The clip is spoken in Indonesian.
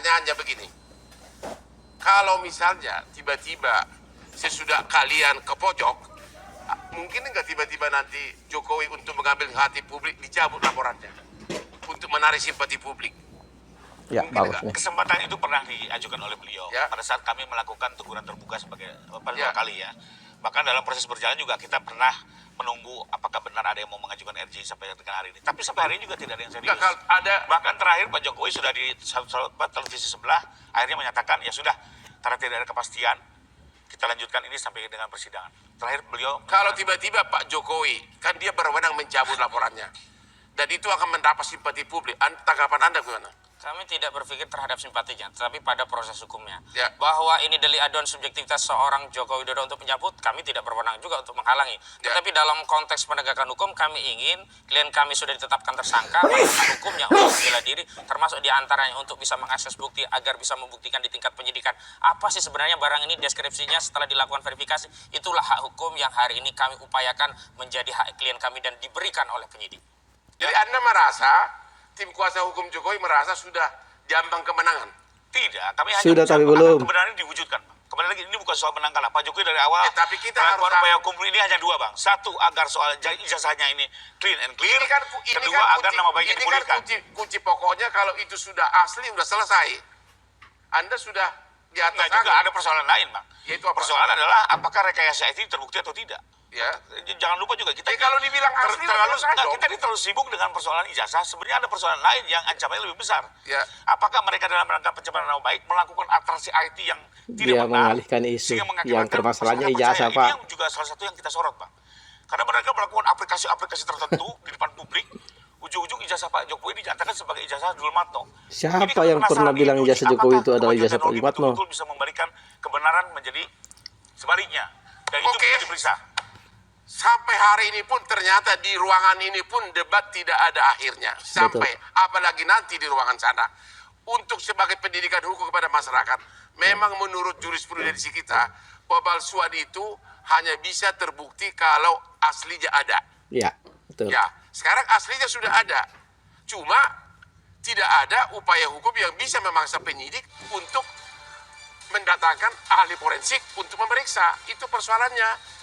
pertanyaannya begini. Kalau misalnya tiba-tiba sesudah kalian ke pojok, mungkin nggak tiba-tiba nanti Jokowi untuk mengambil hati publik dicabut laporannya untuk menarik simpati publik? Ya, Mungkin bagus nggak? nih. Kesempatan itu pernah diajukan oleh beliau Ya. pada saat kami melakukan teguran terbuka sebagai dua Ya. kali ya. Bahkan dalam proses berjalan juga kita pernah menunggu apakah benar ada yang mau mengajukan RJ sampai dengan hari ini. Tapi sampai hari ini juga tidak ada yang serius. Nggak, kalau ada Bahkan terakhir Pak Jokowi sudah di televisi sebelah akhirnya menyatakan ya sudah, karena tidak ada kepastian kita lanjutkan ini sampai dengan persidangan. Terakhir beliau kalau tiba-tiba Pak Jokowi kan dia berwenang mencabut laporannya dan itu akan mendapat simpati publik. Tanggapan Anda gimana? Kami tidak berpikir terhadap simpatinya, tetapi pada proses hukumnya. Ya. Bahwa ini delik aduan subjektivitas seorang Joko Widodo untuk mencabut, kami tidak berwenang juga untuk menghalangi. Ya. Tetapi dalam konteks penegakan hukum, kami ingin klien kami sudah ditetapkan tersangka, melakukan hukumnya untuk membela diri, termasuk diantaranya untuk bisa mengakses bukti agar bisa membuktikan di tingkat penyidikan. Apa sih sebenarnya barang ini, deskripsinya setelah dilakukan verifikasi, itulah hak hukum yang hari ini kami upayakan menjadi hak klien kami dan diberikan oleh penyidik. Jadi Anda merasa tim kuasa hukum Jokowi merasa sudah jambang kemenangan? tidak, kami hanya Sudah, tapi mengucapkan belum. kebenaran ini diwujudkan. Kembali lagi, ini bukan soal menang kalah. Pak Jokowi dari awal tapi kita melakukan harus upaya hukum ini hanya dua, Bang. Satu, agar soal ijazahnya ini clean and clear. Kedua, agar nama baiknya ini kan dipulihkan. kunci pokoknya. Kalau itu sudah asli, sudah selesai, Anda sudah di atas Enggak juga, angin. ada persoalan lain, Bang. Yaitu apa? Persoalan adalah apakah rekayasa itu terbukti atau tidak. Ya. Jangan lupa juga kita Kalau dibilang asli, selesai dong. kita ini terlalu sibuk dengan persoalan ijazah. Sebenarnya ada persoalan lain yang ancamannya lebih besar. Ya. Apakah mereka dalam rangka pencemaran nama baik melakukan atraksi IT yang Dia tidak benar, mengalihkan isu sehingga mengakibatkan yang permasalahannya masyarakat ijazah, percaya? Pak. Ini yang juga salah satu yang kita sorot, Pak. Karena mereka melakukan aplikasi-aplikasi tertentu di depan publik. Ujung-ujung ijazah Pak Jokowi dinyatakan sebagai ijazah Dul Matno. Siapa Jadi yang pernah penasaran bilang diuji, ijazah Jokowi apakah itu adalah kemajuan ijazah Pak teknologi Matno? betul-betul bisa membalikan kebenaran menjadi sebaliknya. Dan itu Oke. bisa diperiksa. Sampai hari ini pun ternyata di ruangan ini pun debat tidak ada akhirnya. Sampai apalagi nanti di ruangan sana. Untuk sebagai pendidikan hukum kepada masyarakat, memang menurut jurisprudensi kita, pemalsuan itu hanya bisa terbukti kalau aslinya ada. Ya, betul. Ya, sekarang aslinya sudah ada. Cuma tidak ada upaya hukum yang bisa memaksa penyidik untuk mendatangkan ahli forensik untuk memeriksa. Itu persoalannya.